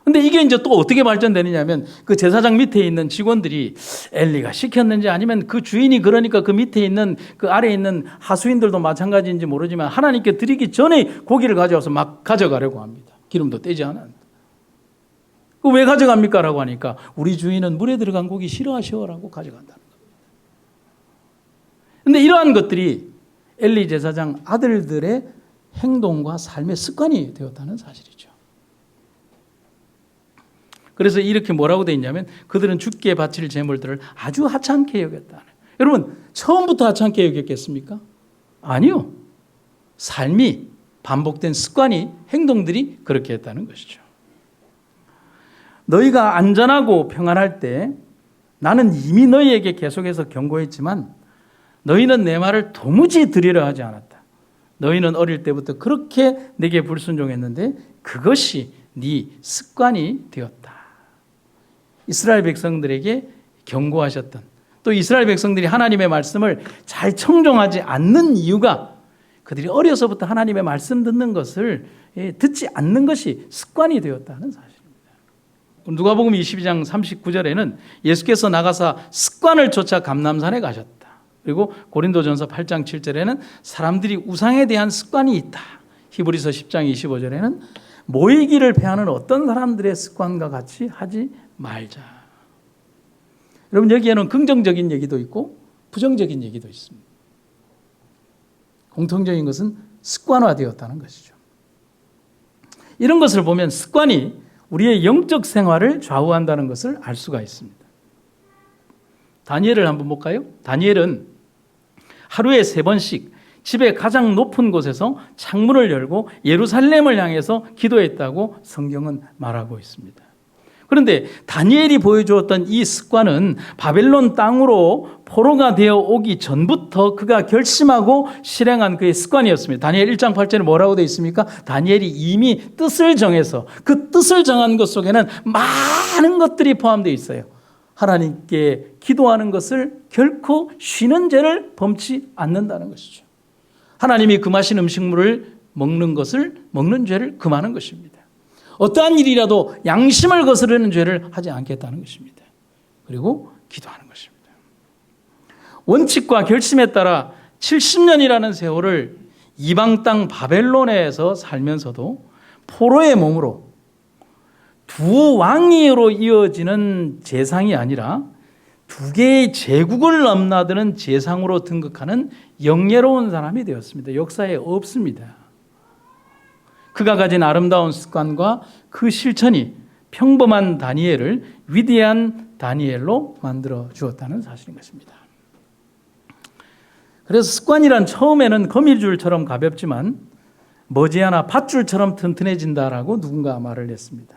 근데 이게 이제 또 어떻게 발전되느냐면 그 제사장 밑에 있는 직원들이 엘리가 시켰는지 아니면 그 주인이 그러니까 그 밑에 있는 그 아래에 있는 하수인들도 마찬가지인지 모르지만 하나님께 드리기 전에 고기를 가져와서 막 가져가려고 합니다. 기름도 떼지 않았는데. 왜 가져갑니까? 라고 하니까 우리 주인은 물에 들어간 고기 싫어하셔라고 가져간다는 겁니다. 근데 이러한 것들이 엘리 제사장 아들들의 행동과 삶의 습관이 되었다는 사실이죠. 그래서 이렇게 뭐라고 되어 있냐면 그들은 주께 바칠 제물들을 아주 하찮게 여겼다. 여러분 처음부터 하찮게 여겼겠습니까? 아니요. 삶이 반복된 습관이 행동들이 그렇게 했다는 것이죠. 너희가 안전하고 평안할 때 나는 이미 너희에게 계속해서 경고했지만 너희는 내 말을 도무지 들으려 하지 않았다. 너희는 어릴 때부터 그렇게 내게 불순종했는데 그것이 네 습관이 되었다. 이스라엘 백성들에게 경고하셨던 또 이스라엘 백성들이 하나님의 말씀을 잘 청종하지 않는 이유가 그들이 어려서부터 하나님의 말씀 듣는 것을 듣지 않는 것이 습관이 되었다는 사실입니다. 누가복음 22장 39절에는 예수께서 나가사 습관을 쫓아 감람산에 가셨다. 그리고 고린도전서 8장 7절에는 사람들이 우상에 대한 습관이 있다. 히브리서 10장 25절에는 모이기를 패하는 어떤 사람들의 습관과 같이 하지 말자. 여러분 여기에는 긍정적인 얘기도 있고 부정적인 얘기도 있습니다. 공통적인 것은 습관화되었다는 것이죠. 이런 것을 보면 습관이 우리의 영적 생활을 좌우한다는 것을 알 수가 있습니다. 다니엘을 한번 볼까요? 다니엘은 하루에 3번씩 집의 가장 높은 곳에서 창문을 열고 예루살렘을 향해서 기도했다고 성경은 말하고 있습니다. 그런데 다니엘이 보여주었던 이 습관은 바벨론 땅으로 포로가 되어 오기 전부터 그가 결심하고 실행한 그의 습관이었습니다. 다니엘 1장 8절에 뭐라고 되어 있습니까? 다니엘이 이미 뜻을 정해서 그 뜻을 정한 것 속에는 많은 것들이 포함되어 있어요. 하나님께 기도하는 것을 결코 쉬는 죄를 범치 않는다는 것이죠. 하나님이 금하신 음식물을 먹는 죄를 금하는 것입니다. 어떠한 일이라도 양심을 거스르는 죄를 하지 않겠다는 것입니다. 그리고 기도하는 것입니다. 원칙과 결심에 따라 70년이라는 세월을 이방 땅 바벨론에서 살면서도 포로의 몸으로 두 왕위로 이어지는 제상이 아니라 두 개의 제국을 넘나드는 제상으로 등극하는 영예로운 사람이 되었습니다. 역사에 없습니다. 그가 가진 아름다운 습관과 그 실천이 평범한 다니엘을 위대한 다니엘로 만들어 주었다는 사실인 것입니다. 그래서 습관이란 처음에는 거미줄처럼 가볍지만 머지않아 밧줄처럼 튼튼해진다라고 누군가 말을 했습니다.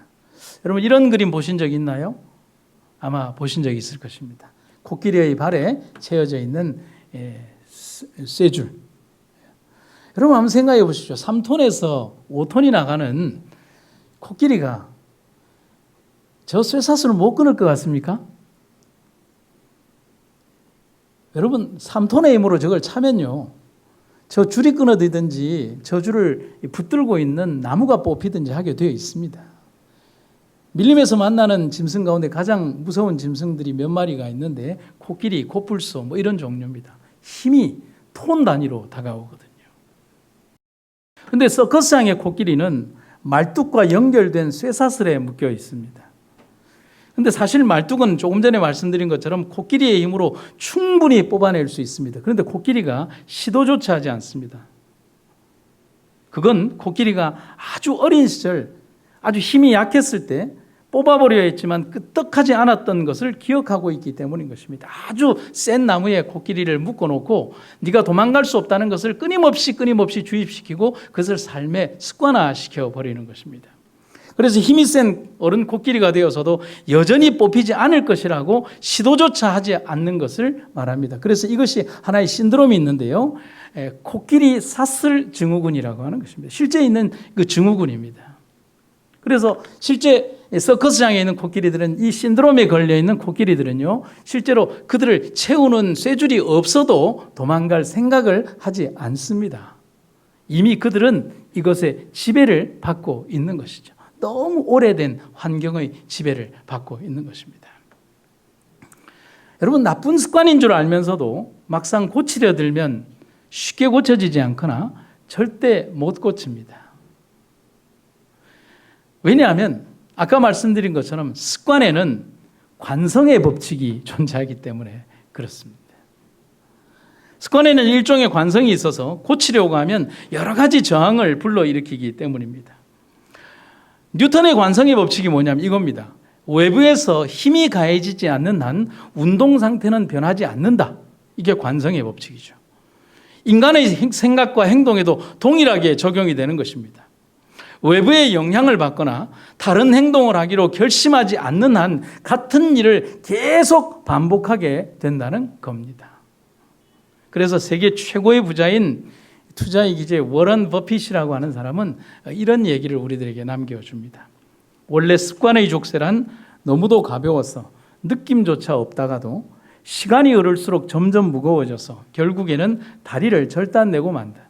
여러분 이런 그림 보신 적 있나요? 아마 보신 적이 있을 것입니다. 코끼리의 발에 채워져 있는 쇠줄. 여러분 한번 생각해 보십시오. 3톤에서 5톤이 나가는 코끼리가 저 쇠사슬을 못 끊을 것 같습니까? 여러분 3톤의 힘으로 저걸 차면요. 저 줄이 끊어지든지 저 줄을 붙들고 있는 나무가 뽑히든지 하게 되어 있습니다. 밀림에서 만나는 짐승 가운데 가장 무서운 짐승들이 몇 마리가 있는데 코끼리, 코뿔소 뭐 이런 종류입니다. 힘이 톤 단위로 다가오거든요. 그런데 서커스장의 코끼리는 말뚝과 연결된 쇠사슬에 묶여 있습니다. 그런데 사실 말뚝은 조금 전에 말씀드린 것처럼 코끼리의 힘으로 충분히 뽑아낼 수 있습니다. 그런데 코끼리가 시도조차 하지 않습니다. 그건 코끼리가 아주 어린 시절 아주 힘이 약했을 때 뽑아버려야 했지만 끄떡하지 않았던 것을 기억하고 있기 때문인 것입니다. 아주 센 나무에 코끼리를 묶어놓고 네가 도망갈 수 없다는 것을 끊임없이 주입시키고 그것을 삶에 습관화시켜 버리는 것입니다. 그래서 힘이 센 어른 코끼리가 되어서도 여전히 뽑히지 않을 것이라고 시도조차 하지 않는 것을 말합니다. 그래서 이것이 하나의 신드롬이 있는데요. 코끼리 사슬 증후군이라고 하는 것입니다. 실제 있는 그 증후군입니다. 그래서 실제 서커스장에 있는 코끼리들은 이 신드롬에 걸려있는 코끼리들은요. 실제로 그들을 채우는 쇠줄이 없어도 도망갈 생각을 하지 않습니다. 이미 그들은 이것에 지배를 받고 있는 것이죠. 너무 오래된 환경의 지배를 받고 있는 것입니다. 여러분 나쁜 습관인 줄 알면서도 막상 고치려 들면 쉽게 고쳐지지 않거나 절대 못 고칩니다. 왜냐하면 아까 말씀드린 것처럼 습관에는 관성의 법칙이 존재하기 때문에 그렇습니다. 습관에는 일종의 관성이 있어서 고치려고 하면 여러 가지 저항을 불러일으키기 때문입니다. 뉴턴의 관성의 법칙이 뭐냐면 이겁니다. 외부에서 힘이 가해지지 않는 한 운동 상태는 변하지 않는다. 이게 관성의 법칙이죠. 인간의 생각과 행동에도 동일하게 적용이 되는 것입니다. 외부의 영향을 받거나 다른 행동을 하기로 결심하지 않는 한 같은 일을 계속 반복하게 된다는 겁니다. 그래서 세계 최고의 부자인 투자의 기재 워런 버핏이라고 하는 사람은 이런 얘기를 우리들에게 남겨줍니다. 원래 습관의 족쇄란 너무도 가벼워서 느낌조차 없다가도 시간이 흐를수록 점점 무거워져서 결국에는 다리를 절단내고 만다.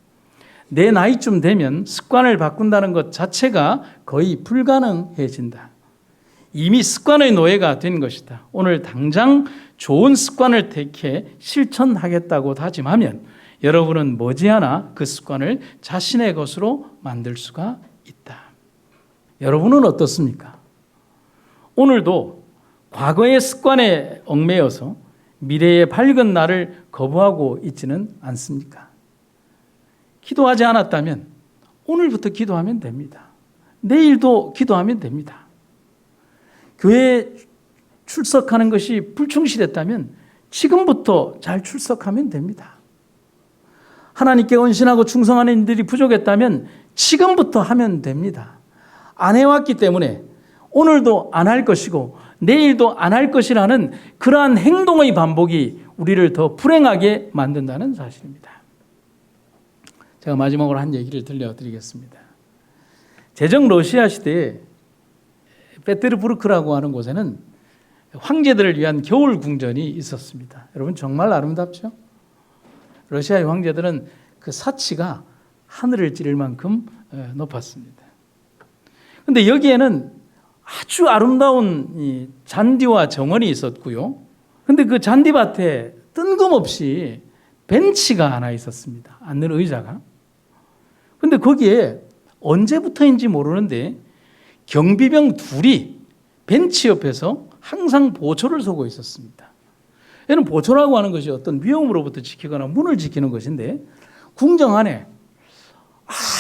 내 나이쯤 되면 습관을 바꾼다는 것 자체가 거의 불가능해진다. 이미 습관의 노예가 된 것이다. 오늘 당장 좋은 습관을 택해 실천하겠다고 다짐하면 여러분은 머지않아 그 습관을 자신의 것으로 만들 수가 있다. 여러분은 어떻습니까? 오늘도 과거의 습관에 얽매여서 미래의 밝은 날을 거부하고 있지는 않습니까? 기도하지 않았다면 오늘부터 기도하면 됩니다. 내일도 기도하면 됩니다. 교회에 출석하는 것이 불충실했다면 지금부터 잘 출석하면 됩니다. 하나님께 헌신하고 충성하는 일들이 부족했다면 지금부터 하면 됩니다. 안 해왔기 때문에 오늘도 안 할 것이고 내일도 안 할 것이라는 그러한 행동의 반복이 우리를 더 불행하게 만든다는 사실입니다. 제가 마지막으로 한 얘기를 들려드리겠습니다. 제정 러시아 시대에 페테르부르크라고 하는 곳에는 황제들을 위한 겨울 궁전이 있었습니다. 여러분 정말 아름답죠? 러시아의 황제들은 그 사치가 하늘을 찌를 만큼 높았습니다. 그런데 여기에는 아주 아름다운 이 잔디와 정원이 있었고요. 그런데 그 잔디밭에 뜬금없이 벤치가 하나 있었습니다. 앉는 의자가. 그런데 거기에 언제부터인지 모르는데 경비병 둘이 벤치 옆에서 항상 보초를 서고 있었습니다. 얘는 보초라고 하는 것이 어떤 위험으로부터 지키거나 문을 지키는 것인데 궁정 안에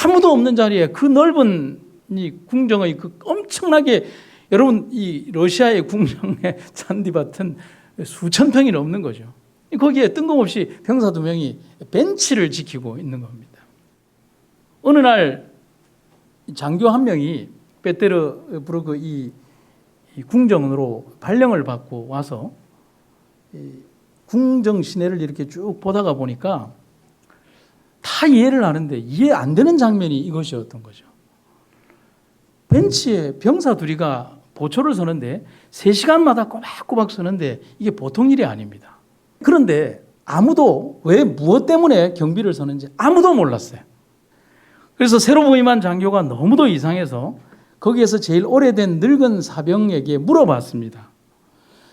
아무도 없는 자리에 그 넓은 이 궁정의 그 엄청나게 여러분 이 러시아의 궁정의 잔디밭은 수천 평이 넘는 거죠. 거기에 뜬금없이 병사 두 명이 벤치를 지키고 있는 겁니다. 어느 날 장교 한 명이 페테르부르크 이 궁정으로 발령을 받고 와서 궁정 시내를 이렇게 쭉 보다가 보니까 다 이해를 하는데 이해 안 되는 장면이 이것이었던 거죠. 벤치에 병사 둘이가 보초를 서는데 3시간마다 꼬박꼬박 서는데 이게 보통 일이 아닙니다. 그런데 아무도 왜 무엇 때문에 경비를 서는지 아무도 몰랐어요. 그래서 새로 부임한 장교가 너무도 이상해서 거기에서 제일 오래된 늙은 사병에게 물어봤습니다.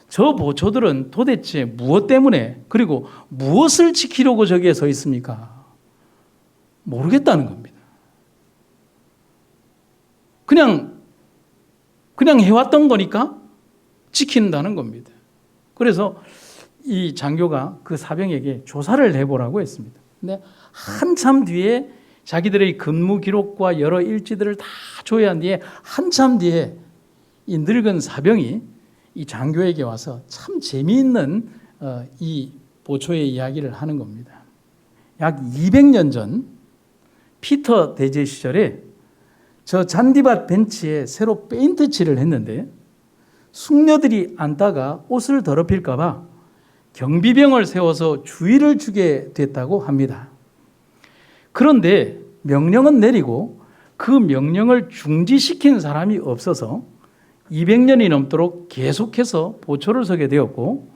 저 보초들은 도대체 무엇 때문에 그리고 무엇을 지키려고 저기에 서 있습니까? 모르겠다는 겁니다. 그냥 해왔던 거니까 지킨다는 겁니다. 그래서 이 장교가 그 사병에게 조사를 해보라고 했습니다. 근데 한참 뒤에 자기들의 근무 기록과 여러 일지들을 다 조회한 뒤에 한참 뒤에 이 늙은 사병이 이 장교에게 와서 참 재미있는 이 보초의 이야기를 하는 겁니다. 약 200년 전 피터 대제 시절에 저 잔디밭 벤치에 새로 페인트 칠을 했는데 숙녀들이 앉다가 옷을 더럽힐까 봐 경비병을 세워서 주의를 주게 됐다고 합니다. 그런데 명령은 내리고 그 명령을 중지시킨 사람이 없어서 200년이 넘도록 계속해서 보초를 서게 되었고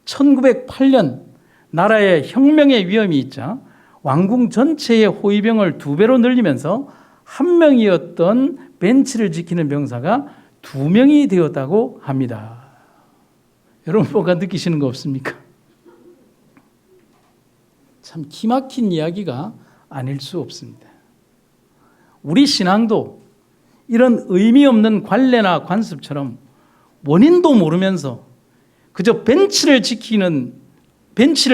1908년 나라에 혁명의 위험이 있자 왕궁 전체의 호위병을 2배로 늘리면서 1명이었던 벤치를 지키는 병사가 2명이 되었다고 합니다. 여러분 뭔가 느끼시는 거 없습니까? 참 기막힌 이야기가 아닐 수 없습니다. 우리 신앙도 이런 의미 없는 관례나 관습처럼 원인도 모르면서 그저 벤치를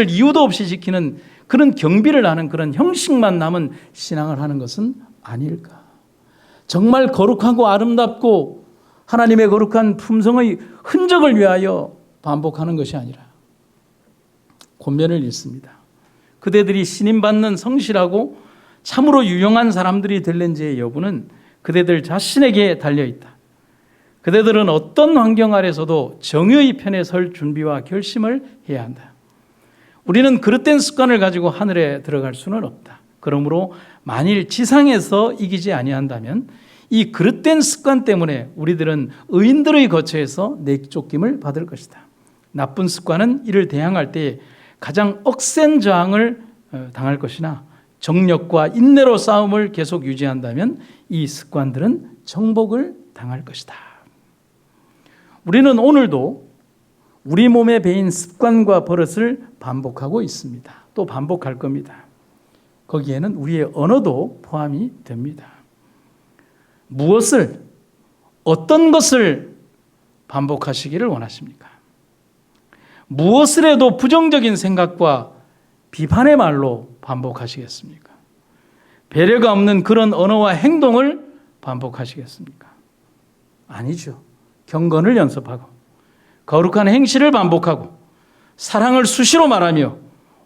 이유도 없이 지키는 그런 경비를 하는 그런 형식만 남은 신앙을 하는 것은 아닐까. 정말 거룩하고 아름답고 하나님의 거룩한 품성의 흔적을 위하여 반복하는 것이 아니라 권면을 읽습니다. 그대들이 신임받는 성실하고 참으로 유용한 사람들이 될는지의 여부는 그대들 자신에게 달려있다. 그대들은 어떤 환경 아래서도 정의의 편에 설 준비와 결심을 해야 한다. 우리는 그릇된 습관을 가지고 하늘에 들어갈 수는 없다. 그러므로 만일 지상에서 이기지 아니한다면 이 그릇된 습관 때문에 우리들은 의인들의 거처에서 내쫓김을 받을 것이다. 나쁜 습관은 이를 대항할 때 가장 억센 저항을 당할 것이나 정력과 인내로 싸움을 계속 유지한다면 이 습관들은 정복을 당할 것이다. 우리는 오늘도 우리 몸에 배인 습관과 버릇을 반복하고 있습니다. 또 반복할 겁니다. 거기에는 우리의 언어도 포함이 됩니다. 무엇을, 어떤 것을 반복하시기를 원하십니까? 무엇을 해도 부정적인 생각과 비판의 말로 반복하시겠습니까? 배려가 없는 그런 언어와 행동을 반복하시겠습니까? 아니죠. 경건을 연습하고 거룩한 행실을 반복하고 사랑을 수시로 말하며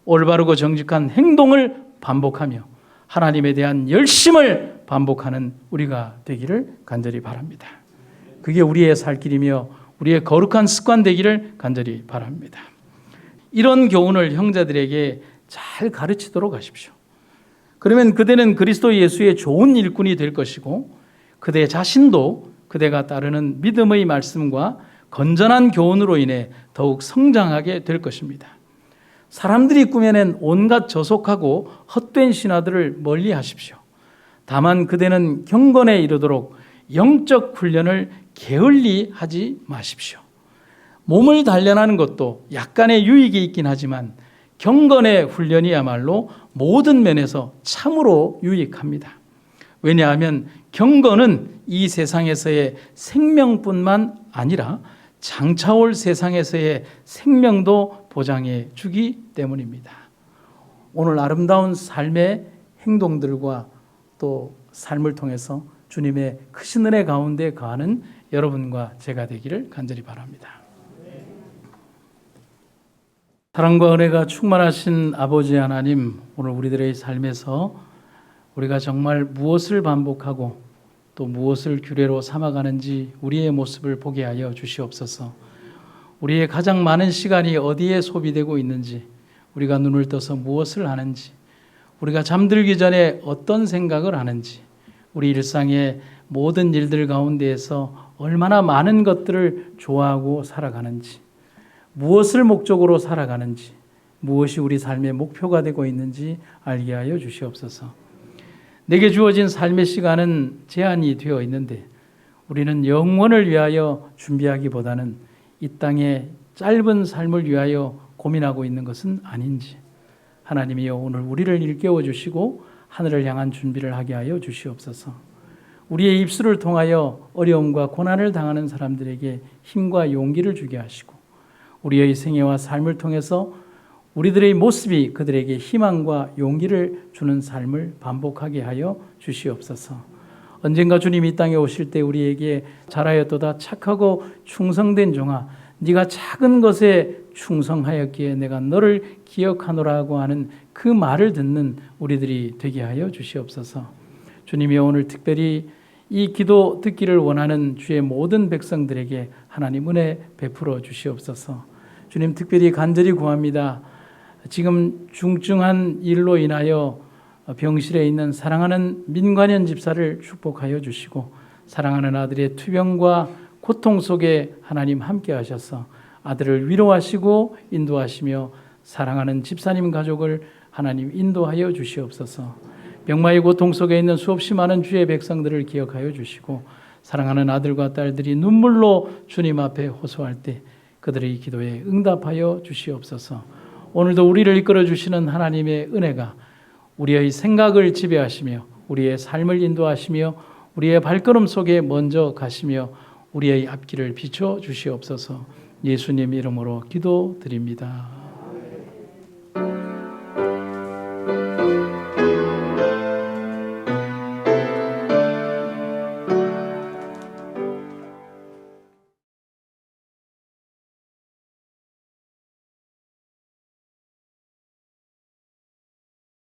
올바르고 정직한 행동을 반복하며 하나님에 대한 열심을 반복하는 우리가 되기를 간절히 바랍니다. 그게 우리의 살 길이며 우리의 거룩한 습관 되기를 간절히 바랍니다. 이런 교훈을 형제들에게 잘 가르치도록 하십시오. 그러면 그대는 그리스도 예수의 좋은 일꾼이 될 것이고 그대 자신도 그대가 따르는 믿음의 말씀과 건전한 교훈으로 인해 더욱 성장하게 될 것입니다. 사람들이 꾸며낸 온갖 저속하고 헛된 신화들을 멀리 하십시오. 다만 그대는 경건에 이르도록 영적 훈련을 게을리 하지 마십시오. 몸을 단련하는 것도 약간의 유익이 있긴 하지만 경건의 훈련이야말로 모든 면에서 참으로 유익합니다. 왜냐하면 경건은 이 세상에서의 생명뿐만 아니라 장차올 세상에서의 생명도 보장해 주기 때문입니다. 오늘 아름다운 삶의 행동들과 또 삶을 통해서 주님의 크신 은혜 가운데 거하는 여러분과 제가 되기를 간절히 바랍니다. 사랑과 은혜가 충만하신 아버지 하나님, 오늘 우리들의 삶에서 우리가 정말 무엇을 반복하고 또 무엇을 규례로 삼아가는지 우리의 모습을 보게 하여 주시옵소서. 우리의 가장 많은 시간이 어디에 소비되고 있는지, 우리가 눈을 떠서 무엇을 하는지, 우리가 잠들기 전에 어떤 생각을 하는지, 우리 일상의 모든 일들 가운데에서 얼마나 많은 것들을 좋아하고 살아가는지, 무엇을 목적으로 살아가는지, 무엇이 우리 삶의 목표가 되고 있는지 알게 하여 주시옵소서. 내게 주어진 삶의 시간은 제한이 되어 있는데 우리는 영원을 위하여 준비하기보다는 이 땅의 짧은 삶을 위하여 고민하고 있는 것은 아닌지, 하나님이여 오늘 우리를 일깨워 주시고 하늘을 향한 준비를 하게 하여 주시옵소서. 우리의 입술을 통하여 어려움과 고난을 당하는 사람들에게 힘과 용기를 주게 하시고 우리의 생애와 삶을 통해서 우리들의 모습이 그들에게 희망과 용기를 주는 삶을 반복하게 하여 주시옵소서. 언젠가 주님 이 땅에 오실 때 우리에게 잘하였도다 착하고 충성된 종아, 네가 작은 것에 충성하였기에 내가 너를 기억하노라고 하는 그 말을 듣는 우리들이 되게 하여 주시옵소서. 주님이 오늘 특별히 이 기도 듣기를 원하는 주의 모든 백성들에게 하나님 은혜 베풀어 주시옵소서. 주님 특별히 간절히 구합니다. 지금 중증한 일로 인하여 병실에 있는 사랑하는 민관현 집사를 축복하여 주시고 사랑하는 아들의 투병과 고통 속에 하나님 함께 하셔서 아들을 위로하시고 인도하시며 사랑하는 집사님 가족을 하나님 인도하여 주시옵소서. 병마의 고통 속에 있는 수없이 많은 주의 백성들을 기억하여 주시고 사랑하는 아들과 딸들이 눈물로 주님 앞에 호소할 때 그들의 기도에 응답하여 주시옵소서. 오늘도 우리를 이끌어 주시는 하나님의 은혜가 우리의 생각을 지배하시며 우리의 삶을 인도하시며 우리의 발걸음 속에 먼저 가시며 우리의 앞길을 비춰 주시옵소서. 예수님 이름으로 기도드립니다.